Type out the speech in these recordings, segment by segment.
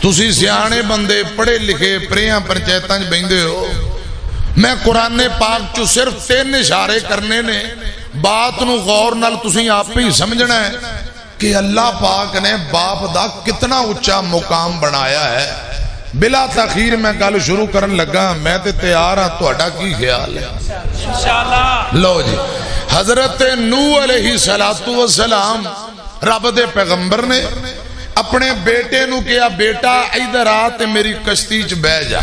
تسی سیانے بندے پڑھے لکھے پریاں پنچایتاں بہندے ہو، میں قرآن پاک چو صرف 3 اشارے کرنے نے، بات نو غور نال تسی آپ ہی سمجھنا ہے کہ اللہ پاک نے باپ دا کتنا اچھا مقام بنایا ہے۔ بلا تاخیر میں گل شروع کرن لگا، میں تے تیار ہاں، تہاڈا کی خیال ہے؟ انشاءاللہ۔ لو جی، حضرت نوح علیہ السلام رب دے پیغمبر نے اپنے بیٹے نو کہا، بیٹا ادھر آ تے میری کشتی چ بہ جا،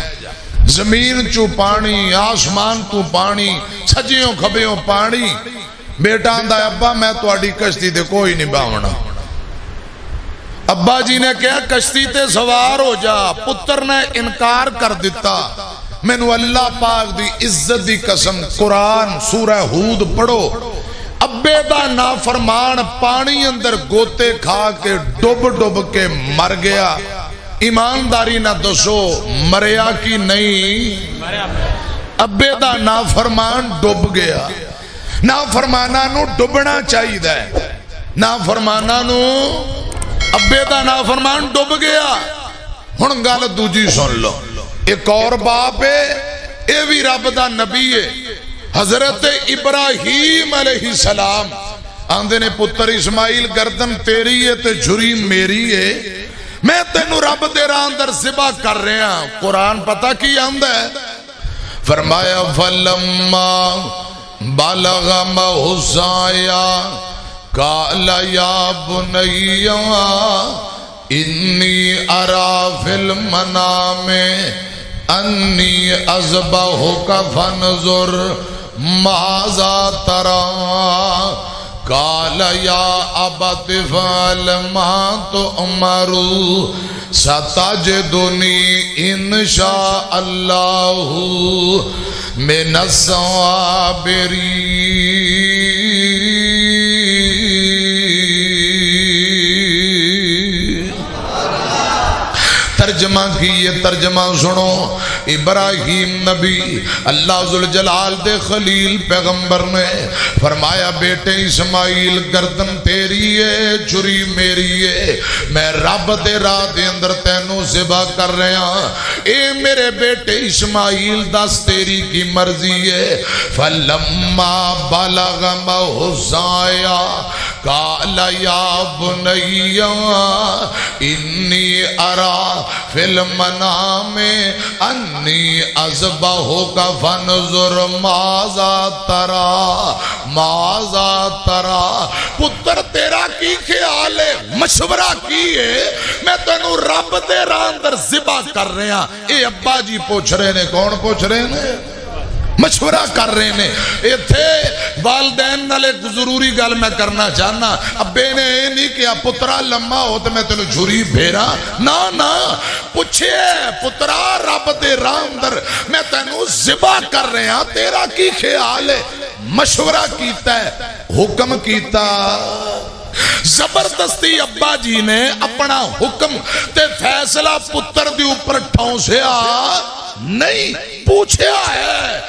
زمین چو پانی، آسمان تو پانی، سجیوں کھبیوں پانی۔ بیٹا آندا ابا میں تہاڈی کشتی تے کوئی نہیں باونا۔ ابا جی نے کہا کشتی تے سوار ہو جا، پتر نے انکار کر دیتا۔ مینوں اللہ پاک دی عزت دی قسم، قرآن سورہ ہود پڑھو، ابے دا نافرمان پانی اندر گوتے کھا کے ڈب ڈب کے مر گیا۔ ایمانداری نہ دسو مریا کی نہیں؟ ابے دا نافرمان ڈب گیا۔ نافرمانہ نو ڈبنا چاہیے دے، نافرمانہ نو ابے دا نافرمان ڈب گیا۔ ہن گل دوجی سن لو، ایک اور باپ ہے، اے بھی رب دا نبی ہے، حضرت ابراہیم علیہ السلام آندے نے پتر اسماعیل گردن تیری ہے تے جھری میری ہے، میں تینو رب دے راہ اندر ذبح کر رہا ہوں۔ قرآن پتہ کی آندا ہے؟ فرمایا فلما بلغ معه السعي قال يا بني إني أرى في المنام أني أذبحك فانظر ماذا ترى قال يا أبت افعل ما تؤمر ستجدني إن شاء الله من الصابرين۔ ترجمہ کی یہ ترجمہ سنو، ابراہیم نبی اللہ ذوالجلال دے خلیل پیغمبر نے فرمایا بیٹے اسماعیل گردن تیری ہے چھری میری ہے، میں رب دے راہ دے اندر تینوں ذبح کر رہا ہاں، اے میرے بیٹے اسماعیل دس تیری کی مرضی ہے۔ فلما بلغ معه السعي قال يا بني إني أرى في المنام أني أذبحك فانظر ماذا ترى ماذا ترى۔ پتر تیرا کی خیال ہے؟ مشورہ کی ہے؟ میں تینوں رب دے راہ اندر ذبح کر رہا ہاں۔ اے ابا جی پوچھ رہے نے، کون پوچھ رہے نے؟ مشورہ کر رہے نے۔ اے تھے والدین نال ایک ضروری گل میں کرنا چاہنا، ابے نے اے نہیں کہا پترا لمبا ہو تو میں تینوں جھری پھیرا، نا نا، پوچھے پترا رب دے راہ اندر میں تینوں ذبح کر رہے ہاں، تیرا کی خیال ہے؟ مشورہ کیتا ہے، حکم کیتا۔ زبردستی ابا جی نے اپنا حکم تے فیصلہ پتر دی اوپر ٹھونسیا نہیں، پوچھیا ہے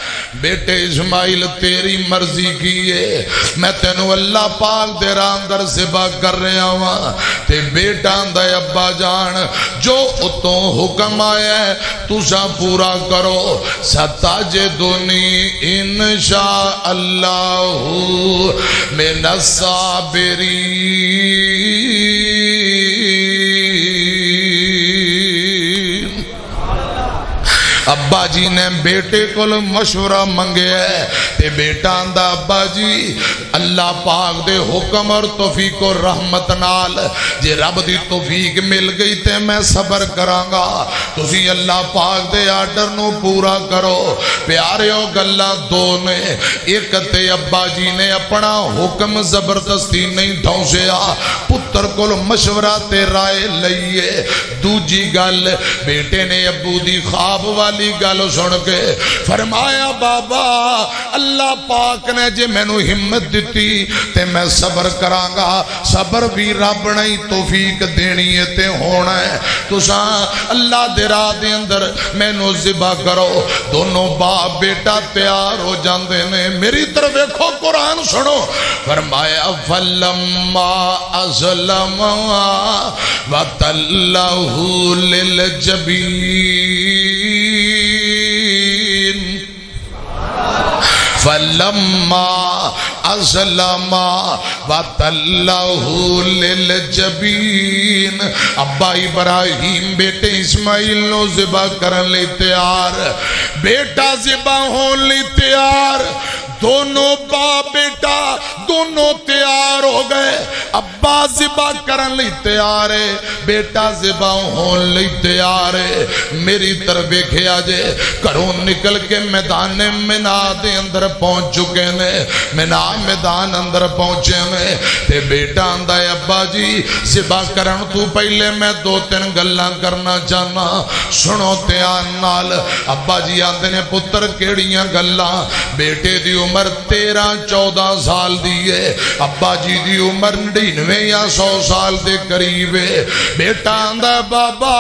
بیٹے اسماعیل تیری مرضی کی ہے، میں تینوں اللہ پاک دے راہ اندر ذبح کر رہا ہوں۔ تے بیٹا آندا ابا جان جو اتوں حکم آیا ہے تساں پورا کرو، ستجدنی انشاء اللہ من الصابرین۔ ابا جی نے بیٹے کو مشورہ منگے ہے، تے بیٹا آندا ابا جی اللہ پاک دے حکم اور توفیق و رحمت نال جے رب دی توفیق مل گئی تے میں صبر کرانگا، تسی اللہ پاک دے آرڈر نو پورا کرو۔ پیاریو گلہ دو نے، ایک تے ابا جی نے اپنا حکم زبردستی نہیں ڈھونسیا، پتر کو مشورہ تے رائے لئیے۔ دوجی گل بیٹے نے ابو دی خواب والی والی گل سن کے فرمایا بابا اللہ پاک نے جے مینوں ہمت دتی تے میں صبر کرانگا صبر بھی رب نے توفیق دینی ہے تے ہونا ہے تساں اللہ دے راہ دے اندر مینوں ذبح کرو دونوں باپ بیٹا تیار ہو جاندے نے میری طرف دیکھو قرآن سنو فرمایا فلما اسلم وتلہ للجبین فلما اسلم وتلہ للجبین ابا ابراہیم بیٹے اسماعیل نو ذبح کرن لئی تیار بیٹا ذبح ہون لئی تیار دونوں باپ بیٹا دونوں تیار ہو گئے ابا ذبح کرن لئی تیار ہے بیٹا ذبح ہون لئی تیار ہے میری طرف دیکھیا جے گھروں نکل کے میدان منا دے اندر پہنچ چکے نے منا میدان اندر پہنچے نے تے بیٹا آندا ہے ابا جی ذبح کرن تو پہلے میں دو تین گلاں کرنا چاہنا سنو دھیان نال ابا جی آندے نے پتر کیڑیاں گلاں بیٹے دی عمر 13-14 سال دی ہے ابا جی دی عمر 99 یا 100 سال دے قریب ہے بیٹا آندا ہے بابا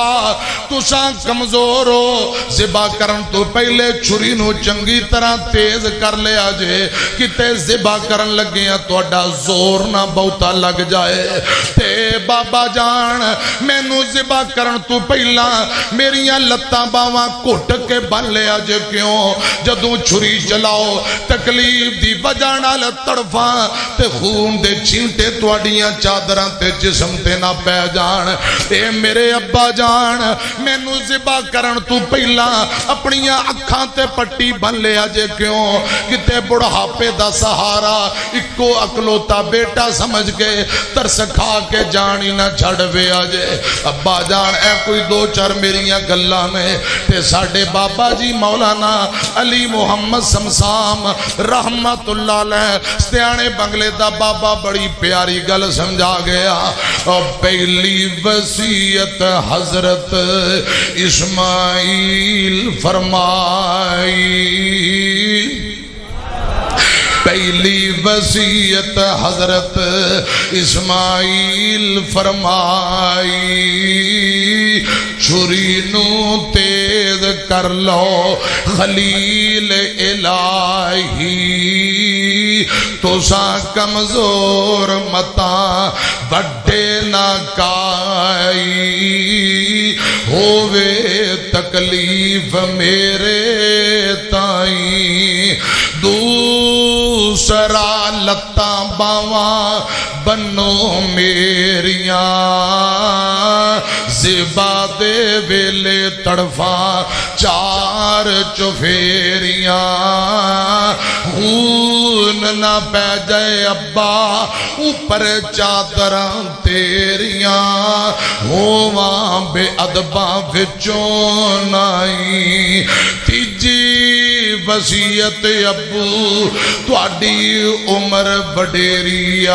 تساں کمزور ہو ذبح کرن تو پہلے چھری نو چنگی طرح تیز کر لیا جے کتے ذبح کرن لگیاں تہاڈا زور نہ بہتا لگ جائے تے بابا جان مینوں ذبح کرن تو پہلا میریاں لتاں باواں گھٹ کے بن لیا جے کیوں جدوں چھری چلاؤ تکلیف دی وجہ نال تڑفاں تے خون دے چھینٹے تواڈیاں چادراں تے جسم تے نہ پہ جان اے میرے ابا جان مینوں ذبح کرن تو پہلا اپنیاں اکھاں تے پٹی بن لیا جے کیوں کتے بڑھاپے دا سہارا اکو اکلوتا بیٹا سمجھ کے ترس کھا کے جانی نہ چھڑ ویا جے ابا جان اے کوئی دو چار میریاں گلاں نے تے ساڈے بابا جی مولانا علی محمد سمسام رحمت اللہ علیہ ستیانے بنگلے دا بابا بڑی پیاری گل سمجھا گیا اور پہلی وصیت حضرت اسماعیل فرمائی پہلی وصیت حضرت اسماعیل فرمائی چھری نو تیز کر لو خلیل الہی تو سا کمزور متا بڑے نہ کائی ہووے تکلیف میرے تائیں دوسرا لتاں باواں بنو میریاں ذبح دے ویلے تڑفاں چار چفیریاں خون نہ پہ جائے ابا اوپر چادراں تیریاں ہواں بے ادباں وچوں نائی تیجی وصیت ابو تواڈی عمر وڈیری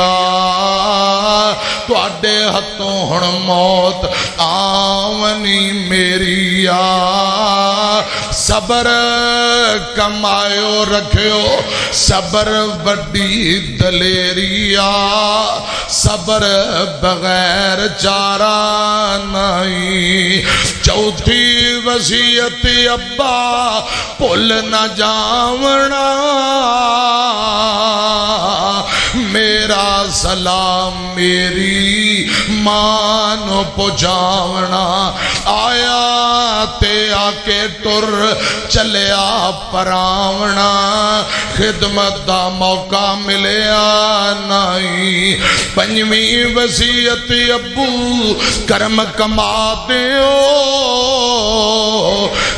تواڈے ہتھوں ہن موت آونی میری صبر کمایو رکھیو صبر وڈی دلیری صبر بغیر چارہ نہیں چوتھی وصیت ابا بھول نہ جاونا میرا سلام میری مانو پہنچاونا آیا تے آکے ٹر چلیا پراونا خدمت دا موقع ملیا نہیں پنجویں وصیت ابو کرم کما دیو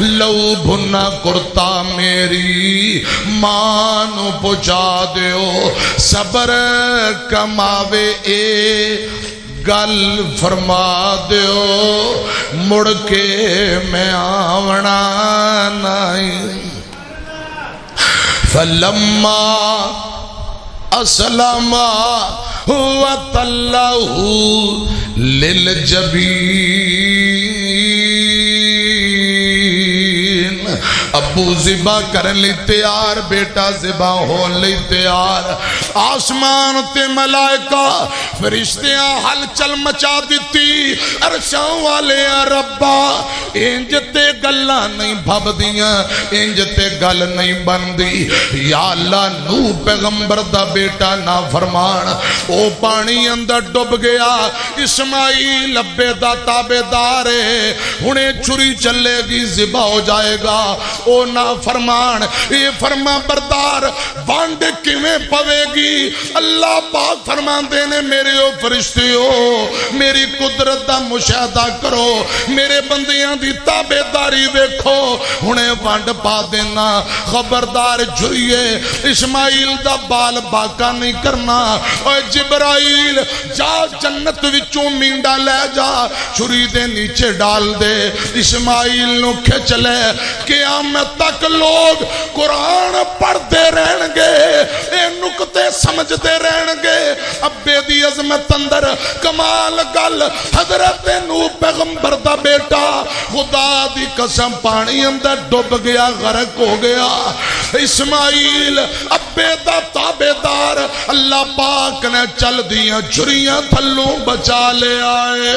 لو بھنا کرتا میری مانو پہنچا دیو صبر کماوے اے گل فرما دیو مڑ کے میں آونا نہیں فلما اسلم وتلہ للجبین ابو ذبح کرن لئی تیار، بیٹا ذبح ہون لئی تیار، آسمان تے ملائکہ فرشتیاں ہل چل مچا دیتی، عرشاں والے ربا انج تے گلاں نہیں بھب دیاں، انج تے گل نہیں بندی، یا اللہ نوح پیغمبر دا بیٹا نافرمان او پانی اندر ڈب گیا، اسماعیل ابے دا تابعدار ہے، انہیں چھری چلے گی ذبح ہو جائے گا، او نافرمان یہ فرما بردار بانڈ کیویں پوے گی؟ اللہ پاک فرمان دینے میرے او فرشتیو میری قدرت دا مشاہدہ کرو، میرے بندیاں دی تابعداری دیکھو، انہیں بانڈ پا دینا، خبردار جھریے اسماعیل دا بال باقا نہیں کرنا، اور جبرائیل جا جنت وچوں مینڈا لے جا، چھری دے نیچے ڈال دے، اسماعیل نو کھچ لے، قیامت تک لوگ قرآن پڑھ دے رہن گے، اے نکتے سمجھ دے رہن گے، ابے دی عظمت اندر کمال گل، حضرت نوح پیغمبر دا بیٹا خدا دی قسم پانی اندر ڈب گیا، غرق ہو گیا، اسماعیل ابے دا تابعدار اللہ پاک نے چل دیاں جھریاں تھلوں بچا لے آئے،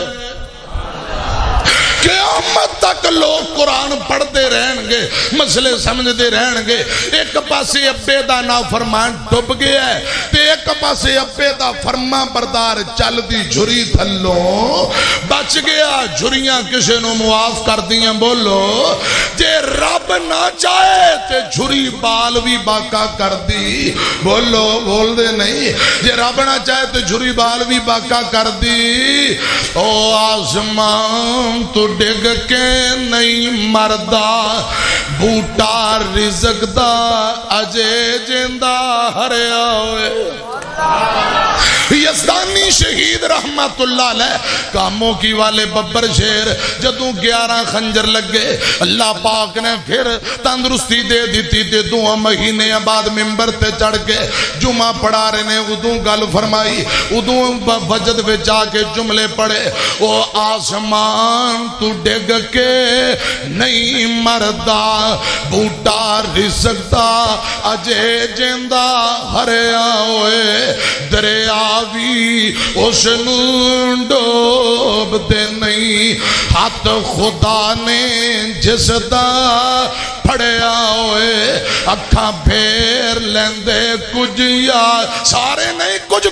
قیامت تک لوگ قرآن پڑھ دے رہن گے، مسئلے سمجھ دے رہن گے، ایک پاسے ابے دا نافرمان ڈب گیا ہے تے ایک پاسے ابے دا فرما بردار چل دی جھری تھلوں بچ گیا، جھریاں کسے نو معاف کر دیاں، بولو جے رب نہ چاہے تے جھری بال بھی باقا کر دی، بولو بول دے نہیں، جے رب نہ چاہے تے جھری بال بھی باقا کر دی، او آسمان تو ڈگ کے نہیں مردہ، بوٹا رزق دا اجے جندہ ہریا ہوئے، یزدانی شہید رحمت اللہ علیہ کاموں کی والے ببر شیر جدوں 11 خنجر لگے، اللہ پاک نے پھر تندرستی دے دیتی تے 2 مہینے بعد ممبر تے چڑھ کے جمعہ پڑھا رہے نے، ادوں گل فرمائی، ادوں وجد میں جا کے جملے پڑھے، او آسمان تو ڈگ کے نہیں مردہ، بوٹا رزق دا اجے جندہ ہریا ہوئے، دریا بھی اس نون ڈوب دے نہیں، ہاتھ خدا نے جس دا پھڑیا ہوئے، اکھاں پھیر لیندے کچھ یا سارے نہیں کچھ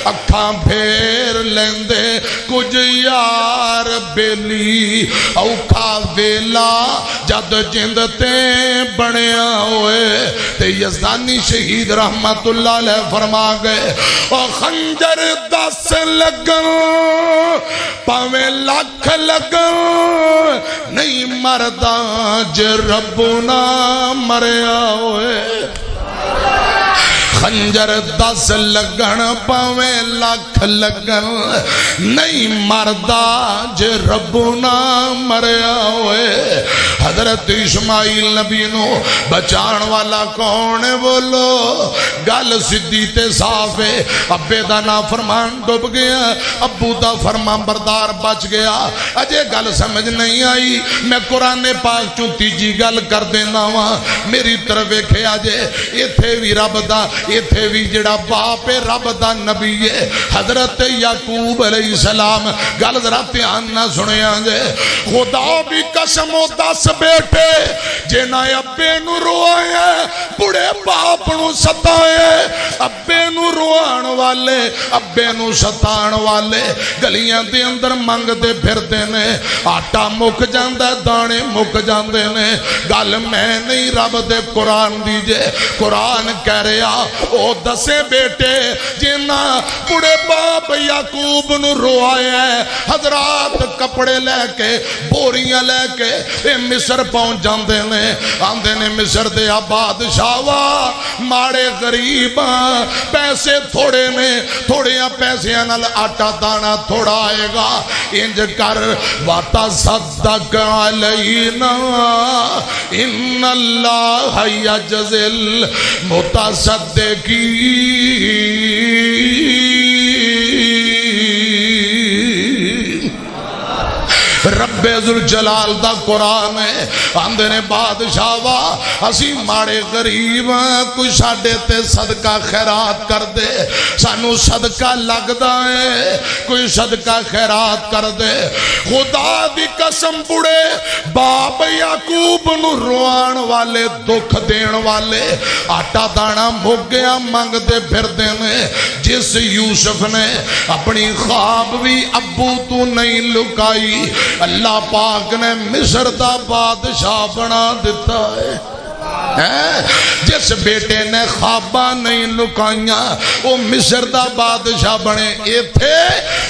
اکھاں پھیر لیندے کچھ یار بیلی، اوکھا ویلا جد جندتے بڑیا ہوئے، تے یزدانی شہید رحمت اللہ علیہ فرما گئے، اور خنجر 10 لگن پاویں لاکھ لگن نہیں مرداں جے ربنا مریا ہوئے، خنجر 10 لگن پاویں لاکھ لگن نہیں مردہ جے ربنا مریا ہوئے، حضرت اسماعیل نبی نو بچان والا کون ہے؟ بولو گل سدھی تے صاف ہے، ابے دا نافرمان ڈب گیا، ابو دا فرمان بردار بچ گیا، اجے گل سمجھ نہیں آئی، میں قرآن پاک چوں تیجی گل کر دینا ہاں، میری طرف ویکھے آجے، ایتھے بھی رب دا، ایتھے بھی جڑا باپ رب دا نبی ہے، حضرت یعقوب علیہ السلام، گل ذرا دھیان نہ سنے آجے، خدا بھی قسم و 10 بیٹے جنہ ابے نو روائے، بڑے باپ نو ستائے، ابے نو روان والے، ابے نو ستان والے، گلیاں دے اندر منگ دے پھر دینے، آٹا مک جاندہ دانے مک جاندے نے، گل میں نہیں رب دے قرآن دیجے، قرآن کہہ رہا او 10 بیٹے جنہ بڑے باپ یعقوب نو روائے، حضرات کپڑے لے کے بوریاں لے کے اے مصر پہنچ جاندے نے، آندے نے مصر دے بادشاہوا ماڑے غریباں، پیسے تھوڑے نے، تھوڑیاں پیسیاں نال آٹا دانا تھوڑا آئے گا، انج کر وَتَصَدَّقْ عَلَيْنَا إِنَّ اللَّهَ يَجْزِي الْمُتَصَدِّقِينَ، رب رب ذوالجلال دا قرآن ہے آندے نے بادشاہ وا اسی ماڑے غریب کوئی ساڈے تے صدقہ خیرات کر دے سانو صدقہ لگدا ہے کوئی صدقہ خیرات کر دے خدا دی قسم بڑے باپ یعقوب نو روان والے دکھ دین والے آٹا دانا مک گیا مانگ دے پھر دینے جس یوسف نے اپنی خواب بھی ابو تو نہیں لکائی اللہ پاک نے مصر دا بادشاہ بنا دیتا ہے جس بیٹے نے خوابہ نہیں لکائیاں وہ مصر دا بادشاہ بنے اے تھے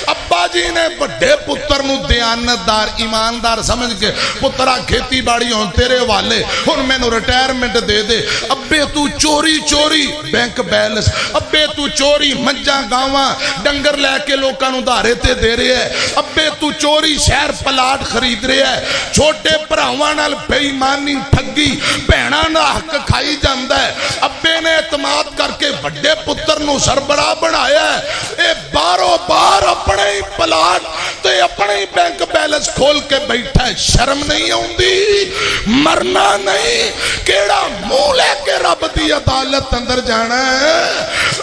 ابا جی نے بڑے پتر نو دیانتدار ایماندار سمجھ کے پترہ کھیتی باڑی ہوں تیرے والے ہن میں نو ریٹائرمنٹ دے دے ابے تو چوری چوری بینک بیلنس ابے تو چوری مجھا گاواں ڈنگر لے کے لوکاں نو دھارے تے دے رہے ہے ابے تو چوری شہر پلاٹ خرید رہے ہے چھوٹے پراواں نال بے ایمانی ٹھگی بہنا نہ حق کھائی جاندہ ہے ابے نے اعتماد کر کے بڑے پتر نو سربراہ بنایا ہے اے بارو بار اپنے ہی پلاٹ تو اپنے ہی بینک بیلنس کھول کے بیٹھا ہے شرم نہیں ہوندی مرنا نہیں کیڑا منہ لے کے رب دی عدالت اندر جانا ہے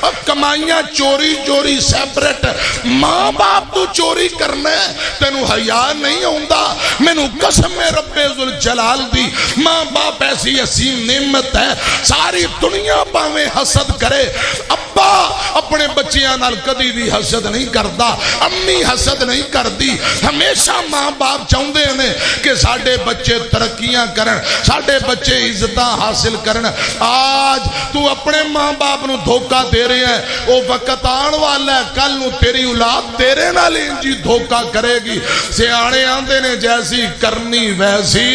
اب کمائیاں چوری چوری سیپریٹ ماں باپ تو چوری کرنا ہے تینو حیا نہیں ہوندا مینوں قسم رب ذوالجلال دی ماں باپ ایسی عظیم نعمت ہے ساری دنیا پاویں حسد کرے ابا اپنے بچیاں نال کدی بھی حسد نہیں کردا امی حسد نہیں کردی ہمیشہ ماں باپ چاہندے ہیں کہ ساڈے بچے ترقیاں کرن ساڈے بچے عزتاں حاصل کرن آج تو اپنے ماں باپ نو دھوکہ دے رہے ہیں وہ وقت آن والا ہے کل نو تیری اولاد تیرے نال انجی دھوکہ کرے گی سیانے آندے نے جیسی کرنی ویسی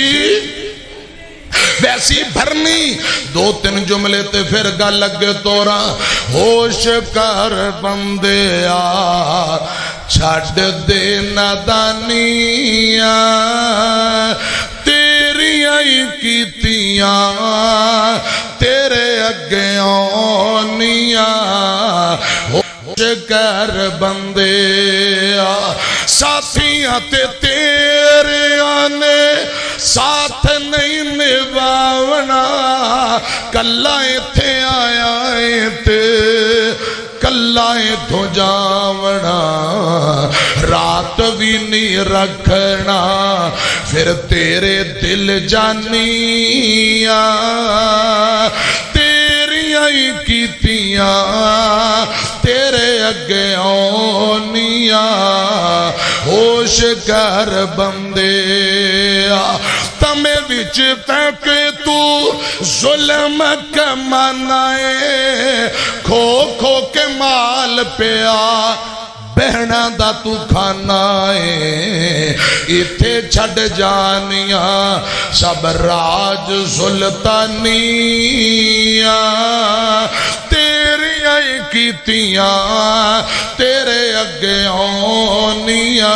بھرنی دو تین جملے تے پھر گا لگے تورا ہوش کر بندیا چھڑ دے نادانیاں تیری آئی کیتیاں تیرے اگے آنیاں ہوش کر بندیا ساتھیاں تے تیرے آنے ساتھ نہیں نبھاونا کلائیں تھے آیا تے کلائیں تو جاونا رات بھی نہیں رکھنا پھر تیرے دل جانیاں تیری آئی کیتیاں تیرے اگے آنیاں ہوش کر بندیا تمہیں وچ پینکے تو ظلم کمانائے کھو کھو کے مال پیا بہنا دا تو کھانا ہے ایتھے چھڑ جانیاں سب راج سلطانیاں تیری آئی کیتیاں تیرے اگے آنیاں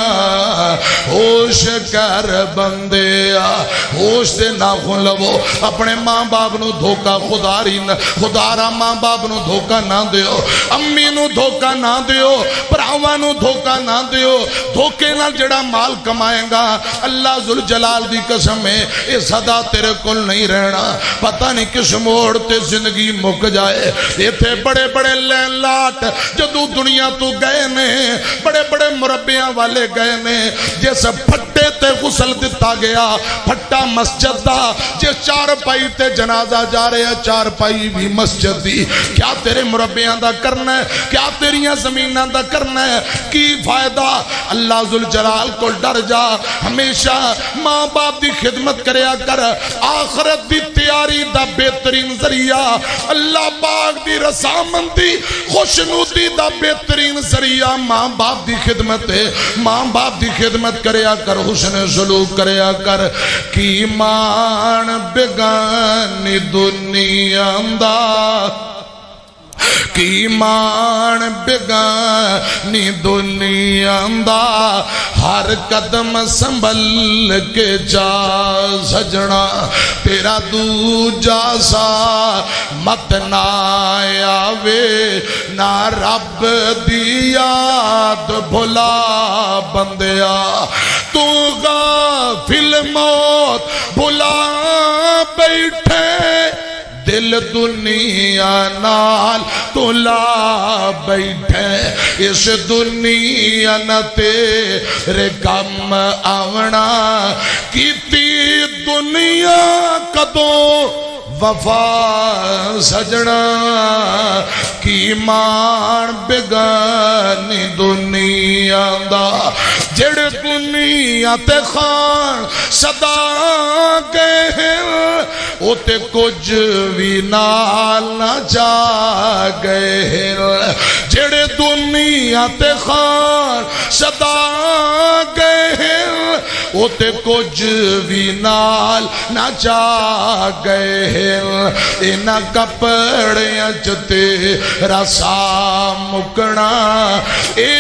ہوش کر بندیا ہوش دے ناخن لو اپنے ماں باپ نو دھوکا خدا را ماں باپ نو دھوکا نہ دیو امی نو دھوکا نہ دیو پراواں نو دھوکا نہ دیو دھوکے نال جڑا مال کمائیں گا اللہ ذوالجلال دی قسم ہے یہ صدا تیرے کل نہیں رہنا پتہ نہیں کس موڑ تے زندگی مک جائے یہ تھے بڑے بڑے لین لاٹ جدو دنیا تو گئے نے بڑے بڑے مربیاں والے گئے نے جس پھٹے تے غسل دیتا گیا پھٹا مسجد دا جس چار پائی تے جنازہ جا رہے ہیں چار پائی بھی مسجد دی کیا تیرے مربیاں دا کرنا ہے کیا تیریاں زمیناں دا کرنا ہے کی فائدہ اللہ ذوالجلال کو ڈر جا ہمیشہ ماں باپ دی خدمت کریا کر آخرت دی تیاری دا بہترین ذریعہ اللہ پاک دی رسامندی خوشنودی دا بہترین ذریعہ ماں باپ دی خدمت ہے ماں باپ دی خدمت کریا کر حسن سلوک کریا کر کی مان بگانی دنیا دا کی مان بگانی دنیا دا ہر قدم سنبھل کے جا سجنا تیرا دوجا سا مت نہ آوے نہ رب دی یاد بھلا بندیا تو غافل موت بلا بیٹھے دل دنیا نال تو لا بیٹھے اس دنیا نہ تیرے کم آونا کیتی دنیا کدوں وفا سجنا کی مان بگانی دنیا دا جڑ دنیا تے خان صدا گئے ہیں او تے کچھ بھی نال نہ جا گئے ہیں جڑ دنیا تے خان صدا گئے ہیں او تے کچھ بھی نال نہ جا گئے ہیں اینا کپڑیاں چتے رسا مکنا اے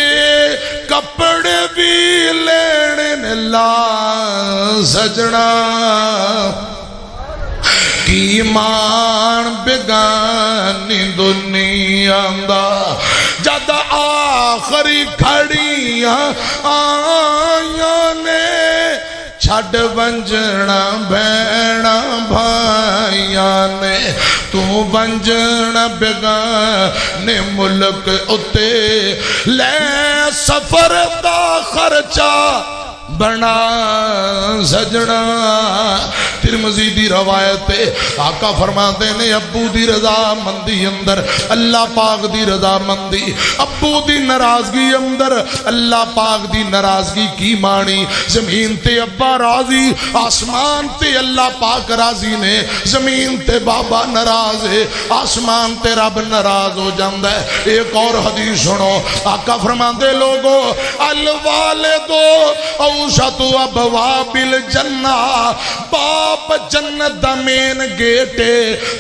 کپڑے بھی لینے لا سجنا کی مان بگانی دنیا دا جد آخری کھڑیاں آیاں نے چھڑ بنجنا بھینا بھائیاں نے تو بنجنا بگانے ملک اتے لے سفر دا خرچہ بنا سجنا ترمذی دی روایت ہے آقا فرماتے ہیں ابو دی رضا مندی اندر اللہ پاک دی رضا مندی ابو دی ناراضگی اندر اللہ پاک دی ناراضگی کی مانی زمین تے ابا راضی آسمان تے اللہ پاک راضی نے زمین تے بابا ناراض ہے آسمان تے رب ناراض ہو جاندہ ہے ایک اور حدیث سنو آقا فرماتے لوگو الوالدو اوسط ابواب الجنہ باپ جنت دا مین گیٹے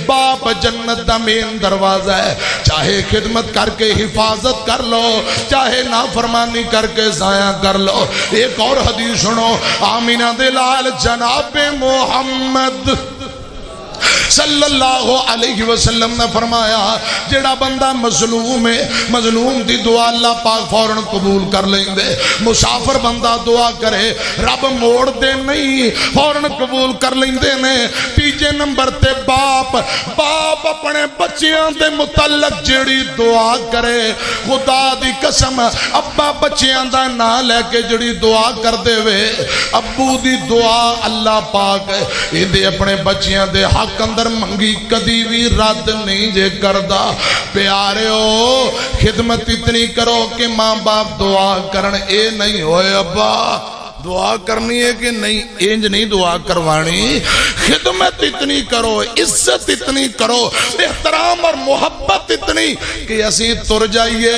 باپ جنت دا مین دروازہ ہے چاہے خدمت کر کے حفاظت کر لو چاہے نافرمانی کر کے ضائع کر لو ایک اور حدیث سنو آمینہ دلال جناب محمد صلی اللہ علیہ وسلم نے فرمایا جڑا بندہ مظلوم ہے مظلوم دی دعا اللہ پاک فوراں قبول کر لیں دے مسافر بندہ دعا کرے رب موڑ دے نہیں فوراں قبول کر لیں دے نے تیجے نمبر تے باپ اپنے بچیاں دے متعلق جڑی دعا کرے خدا دی قسم ابا بچیاں دا نا لے کے جڑی دعا کر دے وے ابو دی دعا اللہ پاک دے اپنے بچیاں دے حق اندر منگی کدی بھی رد نہیں جے کردہ پیارے ہو خدمت اتنی کرو کہ ماں باپ دعا کرن اے نہیں ہوئے ابا دعا کرنی ہے کہ نہیں انج نہیں دعا کروانی خدمت اتنی کرو عزت اتنی کرو احترام اور محبت اتنی کہ اسی تر جائیے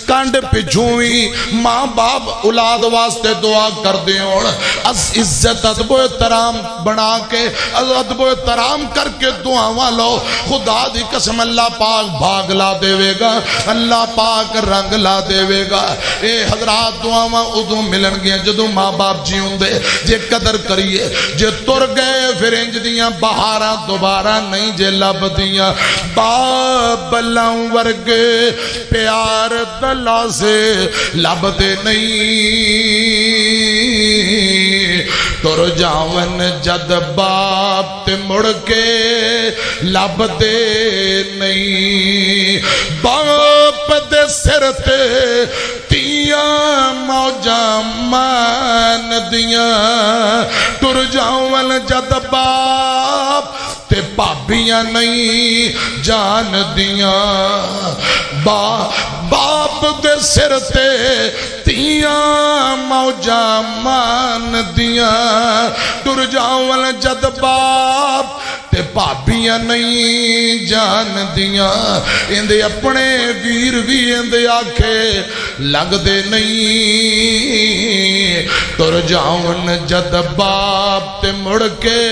کانڈ پچھوئی ماں باپ اولاد واسطے دعا کر دیں اور عزت ادب و احترام بنا کے ادب و احترام کر کے دعاواں لو خدا دی قسم اللہ پاک بھاگ لا دے گا اللہ پاک رنگ لا دے گا اے حضرات دعاواں ادھوں ملن گیا جدوں ماں باپ جی ہوں دے جے قدر کریے جے تر گئے پھر انج دیاں بہاراں دوبارہ نہیں جے لب دیاں باب لاؤں ورگے پیار دلا سے لب دے نہیں تر جاون جد باپ تے مڑ کے لب دے نہیں باپ دے سر تے تیاں موجاں مان دیاں تر جاون جد باپ تے پابیاں نہیں جان دیاں باپ دے سر تے تیاں موجاں مان دیاں تر جاون جد باپ تے پابیاں نہیں جان دیاں اندے اپنے ویر بھی اندے آکھے لگ دے نہیں تر جاون جد باپ تے مڑ کے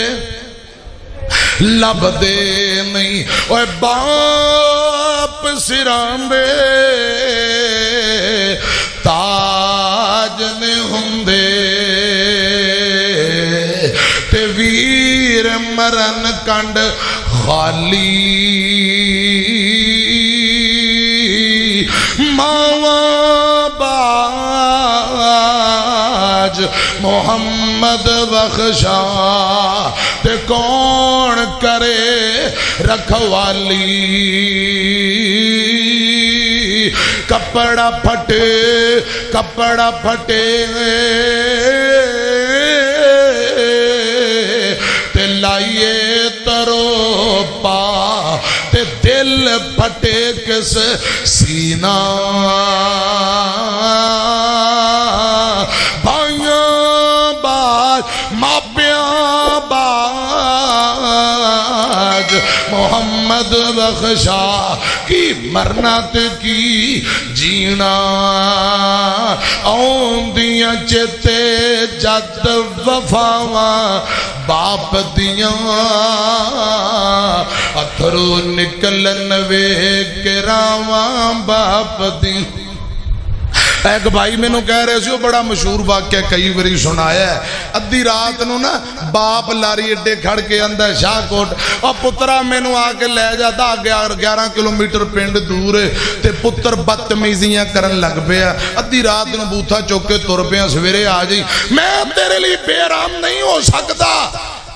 لب دے نہیں اوے باپ سرام دے تاج نے ہندے تے ویر مرن کنڈ خالی ماواں باج محمد بخشا تے کون کرے رکھوالی کپڑا پھٹے تے لائیے ترو پا تے دل پھٹے کس سینہ بھائیاں باج ماپیاں باج محمد بخشا کی مرنا تے کی جینا آؤندیاں چیتے جد وفاواں باپ دیاں اتھرو نکلن وے کراواں باپ دیاں ایک بھائی میں نو کہہ رہے سو بڑا مشہور واقعہ کئی بری سنایا ہے ادھی رات نو نا باپ لاری اڈے کھڑ کے اندر شاہ کوٹ اور پترا میں نو آکے لے جاتا 11 کلومیٹر پینڈ دور تے پتر بدتمیزیاں کرن لگ پیا ادھی رات نو بوتھا چوکے تر پیا سویرے آ جی میں تیرے لیے بے رحم نہیں ہو سکتا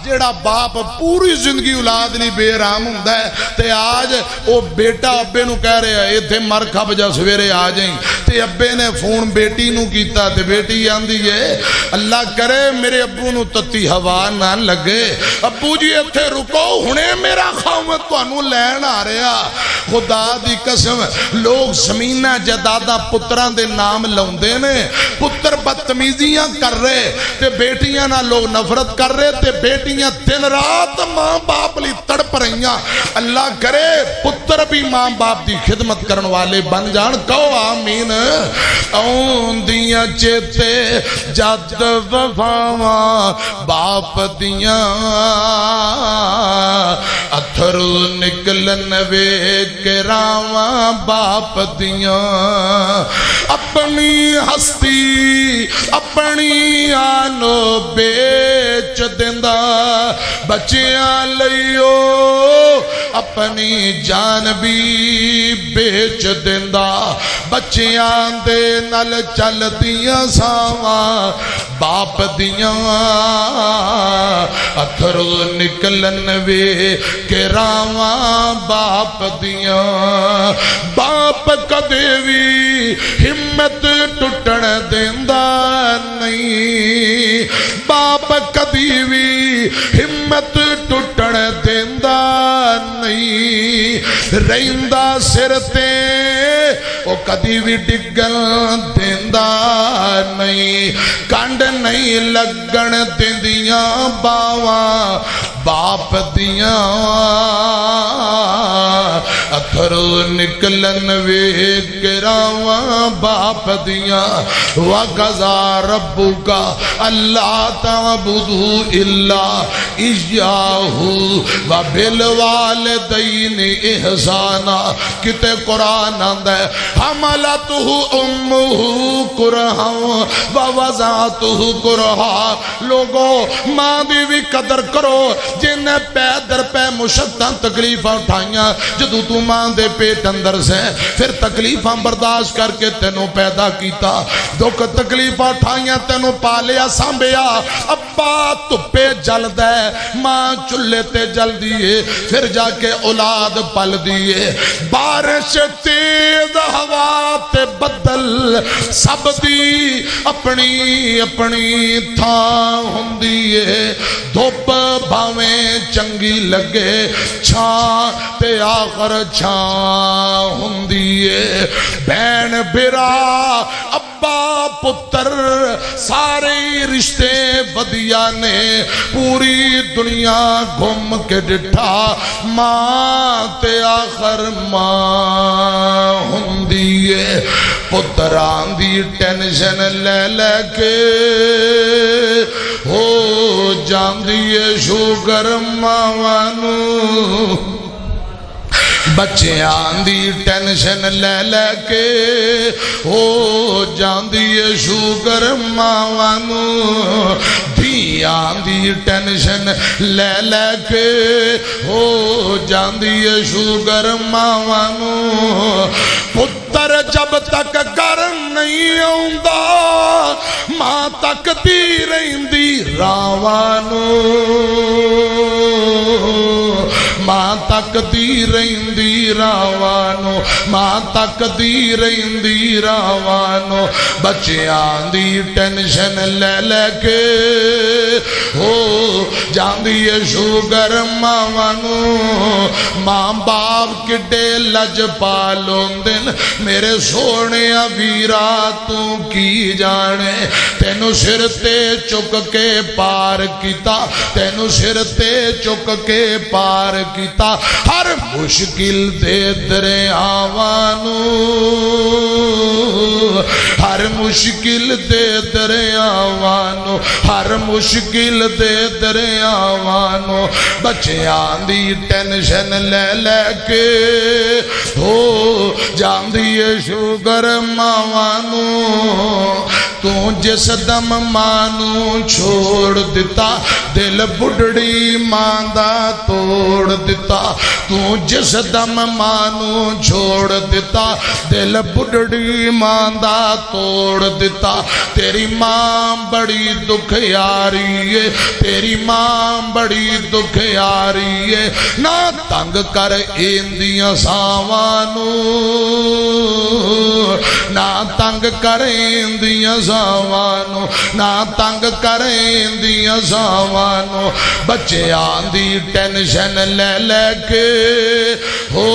جیڑا باپ پوری زندگی اولاد نہیں بے رحم ہوندا ہے تے آج او بیٹا ابے نو کہہ رہا ہے ایتھے مر کھپ جا سویرے آ جائیں تے ابے نے فون بیٹی نو کیتا تے بیٹی آندی ہے اللہ کرے میرے ابو نو تتی ہوا نہ لگے ابو جی ایتھے رکو ہنے میرا خاوند تانوں لین آ رہا خدا دی قسم لوگ زمیناں جائیداداں پتراں دے نام لاوندے نے پتر بدتمیزیاں کر رہے تے بیٹیاں نال لوگ نفرت کر رہے تے بیٹیاں دن رات ماں باپ لی تڑپ رہیاں اللہ کرے پتر بھی ماں باپ دی خدمت کرن والے بن جان کہو آمین آؤندیاں چیتے جد وفاواں باپ دیاں اتھرو نکلن وے کراواں باپ دیاں اپنی ہستی اپنی آنو بیچ دیندہ بچیاں لئیو اپنی جان بھی بیچ دیندہ بچیاں دے نل چل دیاں ساواں باپ دیاں اتھرو نکلن وے کراواں باپ دیاں باپ کدے بھی ہمت ٹوٹن دیندہ نہیں باپ کدی بھی ہمت ٹوٹن دیندہ نہیں رہندہ سر تے او کدی بھی ڈگن دیندہ نہیں کنڈ نہیں لگن دیندیاں باواں باپ دیاں اتھرو نکلن وے کراواں باپ دیاں وَقَضَى رَبُّكَ أَلَّا تَعْبُدُوا إِلَّا إِيَّاهُ وَبِالْوَالِدَيْنِ إِحْسَانًا کتے قرآن آندہ ہے حَمَلَتْهُ أُمُّهُ كُرْهًا وَوَضَعَتْهُ كُرْهًا لوگو ماں دی بھی قدر کرو جنہیں پہ در پہ مشدہ تکلیفاں اٹھائیاں جدو تو ماں دے پیٹ اندر سے پھر تکلیفاں برداشت کر کے تینوں پیدا کیتا دکھ تکلیفاں اٹھائیاں تینوں پالیا سامبیا ابا تپے جل دے ماں چلے تے جل دیئے پھر جا کے اولاد پل دیئے بارش تیز ہوا تے بدل سب دی اپنی اپنی تھاں ہندیئے دھوپ بھاویں چنگی لگے چھاں تے آخر چھاں ہندیئے بین برا ابا پتر سارے رشتے ودیا نے پوری دنیا گھوم کے ڈٹھا ماں تے آخر ماں ہندیئے پتران دی ٹینشن لے لے کے ہو جان دیئے شوگر ماوانو بچیاں دی ٹینشن لے لے کے ہو جاندی ہے شوگر ماوانو دھیاں دی ٹینشن لے لے کے ہو جاندی ہے شوگر ماوانو پتر جب تک گھر نہیں آوندا ماں تک دی رہندی راوانو ماں تک دی رہندی راوانو ماں تک دی رہندی راوانو بچیاں دی ٹینشن لے لے کے ہو جاندی ہے شوگر ماوانو ماں باپ کڈے لج پالون دن میرے سونے ویرا تو کی جانے تینو سر تے چک کے پار کیتا تینو سر تے چک کے پار کیتا ہر مشکل دے دریاوانو ہر مشکل دے دریاوانو ہر مشکل دے دریاوانو بچیاں دی ٹینشن لے لے کے ہو جاندی ہے شوگر ماوانو تو جس دم مانو چھوڑ دیتا دل بڑھڑی ماندہ توڑ دیتا تو جس دم مانو چھوڑ دیتا دل بڑھڑی ماندہ توڑ دیتا تیری ماں بڑی دکھ یاری ہے تیری ماں بڑی دکھ یاری ہے نہ تنگ کر ایندیاں ساوانو نہ تنگ کر ایندیاں ساوانو نہ تنگ کر ایندیاں ساوانو بچے آندی ٹینشن لے لے کے ہو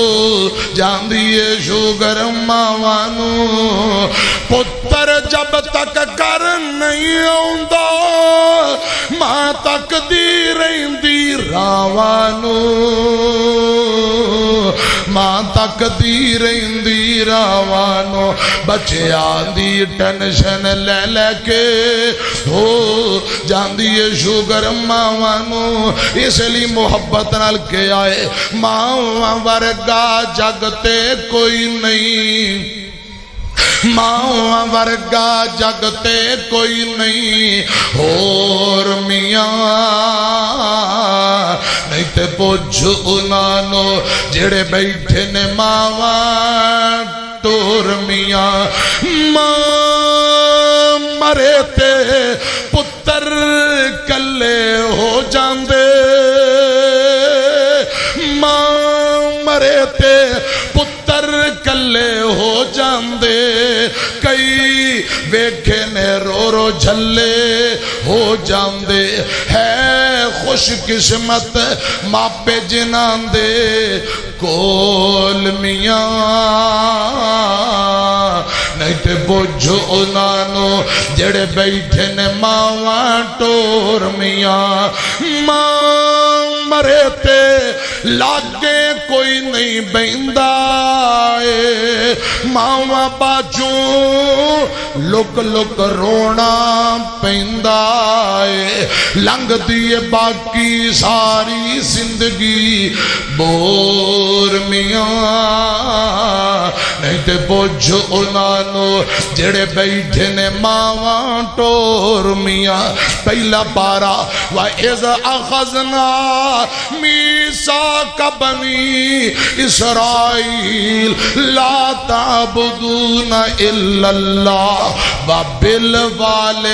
جاندی ہے شوگر ماوانو پتر جب تک کر نہیں آوندا ماں تک دی رہندی راوانو ماں تک دی رہندی راوانو بچے آندی ٹینشن لے لے کے ہو جاندی ہے شوگر ماوانو اس لیے محبت نال کے آئے ماں ورگا جگتے کوئی نہیں ماں ورگا جگتے کوئی نہیں اور میاں نہیں تے پوچھو انانو جڑے بیٹھے نے ماں ٹور میاں ماں مرے تے پتر کلے ہو جاندے ماں مرے تے پتر کلے ہو جاندے کئی ویکھے نے رو رو جھلے ہو جاندے ہے خوش قسمت ماپے جنان دے کول میاں نہیں تے بوجھو انانو جڑے بیٹھے نے ماں ٹور میاں ماں مرے تے لاگے کوئی نہیں بیندہ ماں باجوں لک لک رونا پیندہ لنگ دیے باقی ساری زندگی بور میاں نہیں تے بوجھو انانو جڑے بیٹھے نے ماں ٹور میاں پہلا پارا وَإِذْ أَخَذْنَا مِيثَاقَ بَنِي إِسْرَائِيلَ لَا تَعْبُدُونَ إِلَّا اللَّهَ وَبِالْوَالِدَيْنِ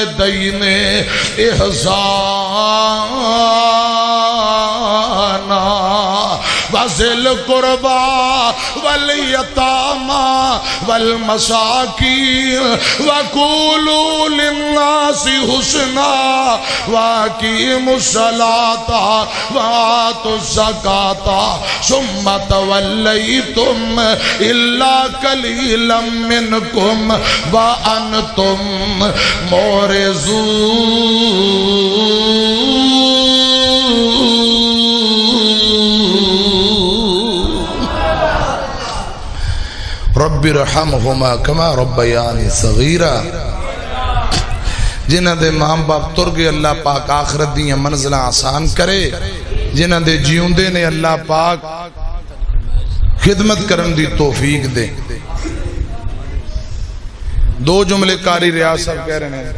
إِحْسَانًا وَذِي الْقُرْبَى وَالْيَتَامَى وَالْمَسَاكِينِ وَقُولُوا لِلنَّاسِ حُسْنًا وَأَقِيمُوا الصَّلَاةَ وَآتُوا الزَّكَاةَ ثُمَّ تَوَلَّيْتُمْ إِلَّا قَلِيلًا مِّنكُمْ وَأَنْتُمْ مُعْرِضُونَ رب رحمہما کما ربیانی صغیرہ جنہ دے ماں باپ تر گئے اللہ پاک آخرت دیاں منزلہ آسان کرے جنہ دے جیون دے نے اللہ پاک خدمت کرن دی توفیق دے دو جملے قاری ریاض صاحب کہہ رہے ہیں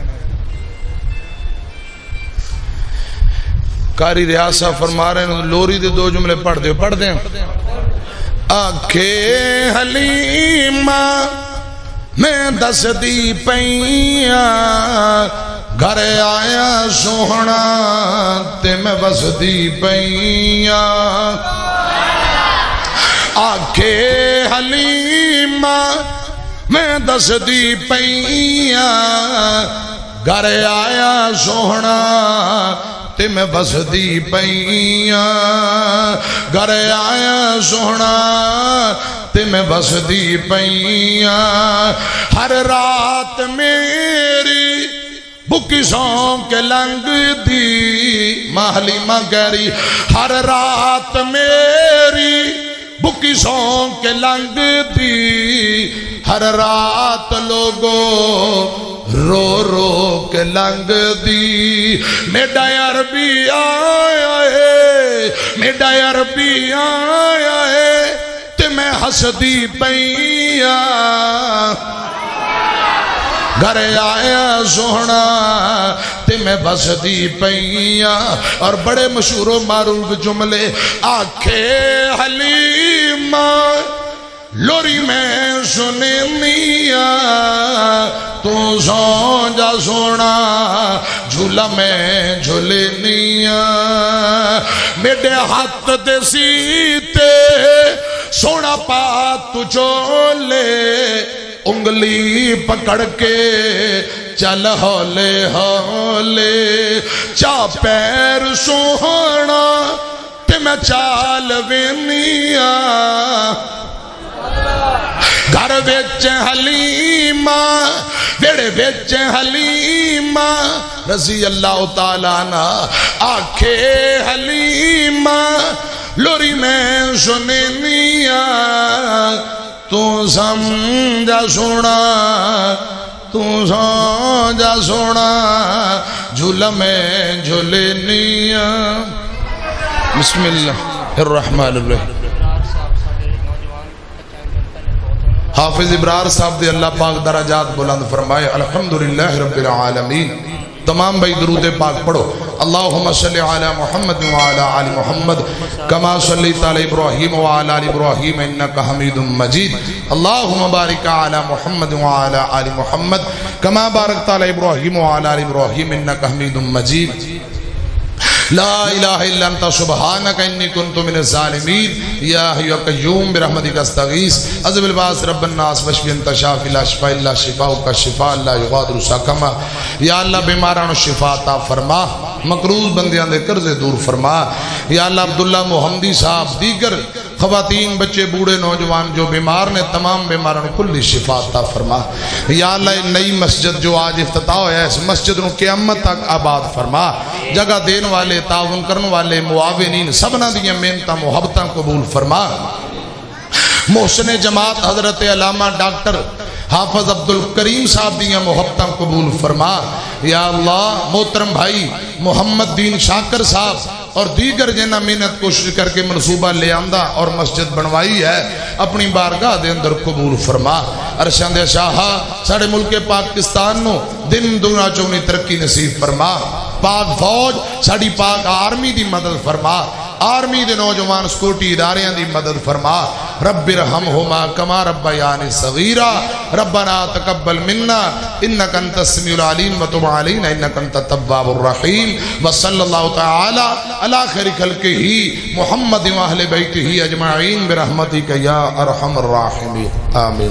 قاری ریاض صاحب فرما رہے ہیں لوری دے دو جملے پڑھ دیں آکھے حلیمہ میں دس دی پیاں گھر آیا سوہنا تے میں بس دی پیاں آکھے حلیمہ میں دس دی پیاں گھر آیا سوہنا تے میں بس دی پیاں گھر آیا سوہنا تے میں بس دی پیاں ہر رات میری بکی سون کے لنگ دی حلیمہ گہری ہر رات میری بکی سون کے لنگ دی ہر رات لوگو رو رو کے لنگ دی میڈا عربی آیا ہے میڈا عربی آیا ہے تے میں ہس دی پیاں گھر آیا سوہنا تے میں بس دی پیاں اور بڑے مشہور و معروف جملے آکھے حلیمہ لوری میں سننیا تو سو جا سونا جھولا میں جھولنیا میڈے ہاتھ دے سیتے سونا پا تو چولے انگلی پکڑ کے چل ہولے ہولے چا پیر سوہنا تے میں چال وینیا گھر وچ حلیمہ ویڑے وچ حلیمہ رضی اللہ تعالیٰ عنہ آکھے حلیمہ لوری میں سننیا تو سمجھا سونا تو سمجھا سونا جھولا میں جھولنیا بسم اللہ الرحمن الرحیم حافظ ابرار صاحب دے اللہ پاک درجات بلند فرمائے الحمدللہ رب العالمین تمام بھائی درود پاک پڑھو اللہم صلی علی محمد وعلی آل محمد کما صلیت علی ابراہیم وعلی آل ابراہیم انکا حمید مجید اللہم بارک علی محمد وعلی آل محمد کما بارکت علی ابراہیم وعلی آل ابراہیم انکا حمید مجید لا الہ الا انت سبحانک انی کنت من الظالمین یا حی و قیوم برحمتک استغیث عذب الباس رب الناس وشفی انت شافی لا شفاء الا شفاؤک شفاء لا یغادر سقما یا اللہ بیماران شفا عطا فرما مقروض بندیاں دے قرض دور فرما یا اللہ عبداللہ محمدی صاحب دیگر خواتین بچے بوڑھے نوجوان جو بیمار نے تمام بیماران کلی شفا عطا فرما یا اللہ نئی مسجد جو آج افتتاح ہویا ہے اس مسجد نو قیامت تک آباد فرما جگہ دین والے تعاون کرن والے معاونین سبنا دیاں محنتاں محبتاں قبول فرما محسن جماعت حضرت علامہ ڈاکٹر حافظ عبدالکریم صاحب دیاں محبتاں قبول فرما یا اللہ محترم بھائی محمد دین شاکر صاحب اور دیگر جنہ محنت کوشش کر کے منصوبہ لے آندہ اور مسجد بنوائی ہے اپنی بارگاہ دے اندر قبول فرما ارشان دے شاہا ساڑھے ملک پاکستان نو دن دونا چونی ترقی نصیب فرما پاک فوج ساڑھی پاک آرمی دی مدد فرما آرمی دے نوجوان سکوٹی اداریاں دی مدد فرما رب ارحمہما کما ربیانی صغیرہ ربنا تقبل منا انکا انت السمیع العلیم وتب علینا انکا انت التواب الرحیم وصلی اللہ تعالی علی خیر خلقہ محمد و اہل بیتہ اجمعین برحمتک یا ارحم الراحمین آمین